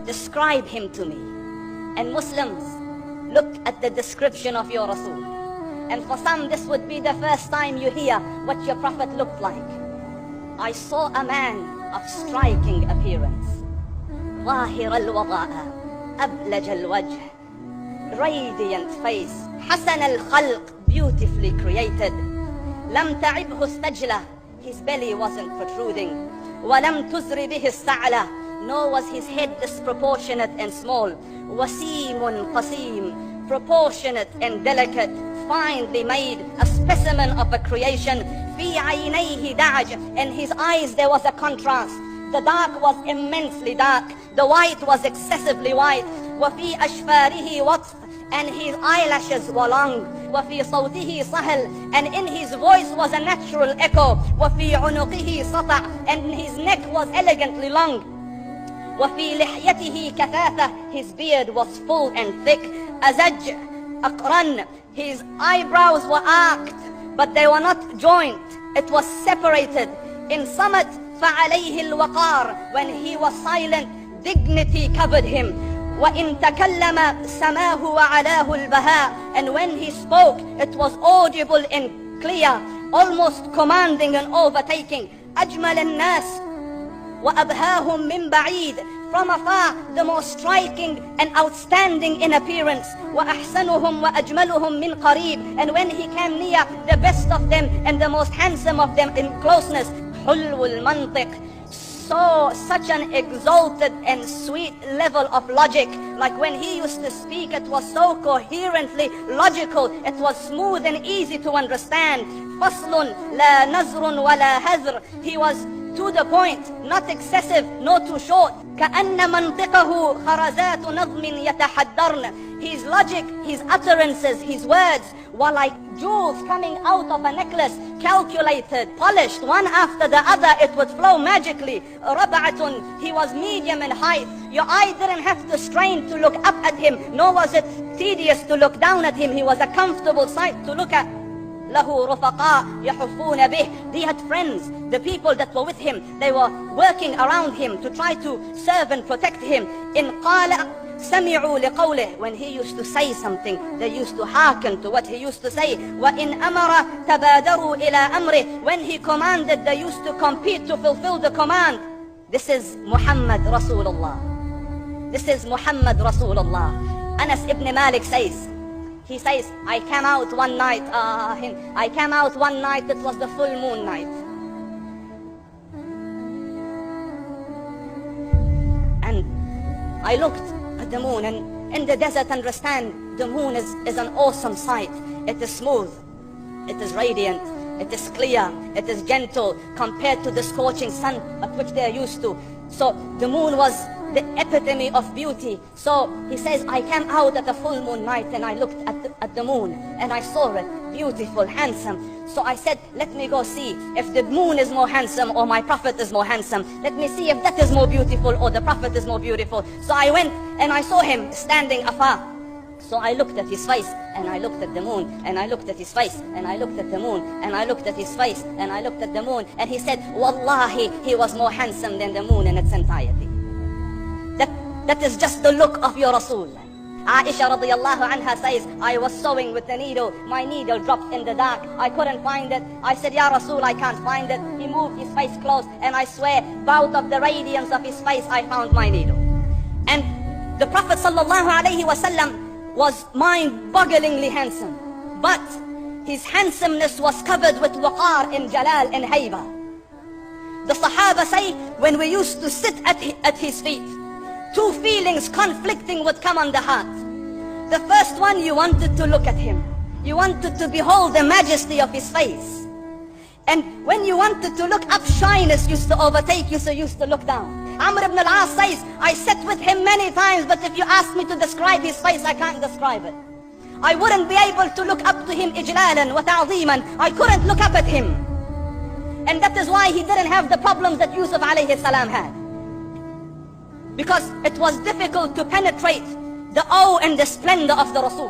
describe him to me. And Muslims, look at the description of your Rasul. And for some, this would be the first time you hear what your Prophet looked like. I saw a man of striking appearance. ظاهر الوضاء أبلج الوجه, radiant face, حسن الخلق, beautifully created. لم تعبه السجلة, his belly wasn't protruding. ولم تزر به السعلة, nor was his head disproportionate and small. وسيم قسيم, proportionate and delicate, finely made, a specimen of a creation. في عينيه دعج, in his eyes there was a contrast. The dark was immensely dark, the white was excessively white. وفي أشفاره وطف, and his eyelashes were long. وفي صوته صهل, and in his voice was a natural echo. وفي عنقه سطع, and his neck was elegantly long. وفي لحيته كثافة, his beard was full and thick. أزج أقرن, his eyebrows were arched, but they were not joined, it was separated. In summit فعليه الوقار, when he was silent, dignity covered him. وإن تكلم سماه وعلاه البهاء, and when he spoke, it was audible and clear, almost commanding and overtaking. أجمل الناس وأبهاهم من بعيد, from afar the most striking and outstanding in appearance. وأحسنهم وأجملهم من قريب, and when he came near, the best of them and the most handsome of them in closeness. حلو المنطق, such an exalted and sweet level of logic. Like when he used to speak, it was so coherently logical, it was smooth and easy to understand. فصل لا نزر ولا هزر, he was to the point, not excessive, not too short. كأن منطقه خرزات نظم يتحدرن, his logic, his utterances, his words were like jewels coming out of a necklace, calculated, polished, one after the other, it would flow magically. ربعة, he was medium in height. Your eye didn't have to strain to look up at him, nor was it tedious to look down at him. He was a comfortable sight to look at. له رفقاء يحفون به, he had friends, the people that were with him, they were working around him to try to serve and protect him. إن قال سمعوا لقوله, when he used to say something, they used to hearken to what he used to say. وإن أمر تبادروا إلى أمره, when he commanded, they used to compete to fulfill the command. This is Muhammad Rasulullah. This is Muhammad Rasulullah. Anas ibn Malik says, he says, I came out one night, it was the full moon night. And I looked at the moon, and in the desert, understand, the moon is an awesome sight. It is smooth, it is radiant, it is clear, it is gentle compared to the scorching sun at which they are used to. So the moon was the epitome of beauty. So he says, I came out at a full moon night and I looked at the moon and I saw it beautiful, handsome. So I said, let me go see if the moon is more handsome or my Prophet is more handsome. Let me see if that is more beautiful or the Prophet is more beautiful. So I went and I saw him standing afar. So I looked at his face and I looked at the moon, and I looked at his face and I looked at the moon, and I looked at his face and I looked at the moon, and he said, Wallahi, he was more handsome than the moon in its entirety. That is just the look of your Rasul. Aisha radiallahu anha says, I was sewing with the needle, my needle dropped in the dark, I couldn't find it. I said, Ya Rasul, I can't find it. He moved his face close, and I swear, out of the radiance of his face, I found my needle. And the Prophet sallallahu alayhi wasallam was mind-bogglingly handsome, but his handsomeness was covered with waqar and jalal and hayba. The Sahaba say, when we used to sit at his feet, two feelings conflicting would come on the heart. The first one, you wanted to look at him. You wanted to behold the majesty of his face. And when you wanted to look up, shyness used to overtake you, so you used to look down. Amr ibn al-As says, I sat with him many times, but if you ask me to describe his face, I can't describe it. I wouldn't be able to look up to him ijlalan wa ta'zeeman. I couldn't look up at him. And that is why he didn't have the problems that Yusuf alayhi salam had. Because it was difficult to penetrate the awe and the splendor of the Rasul.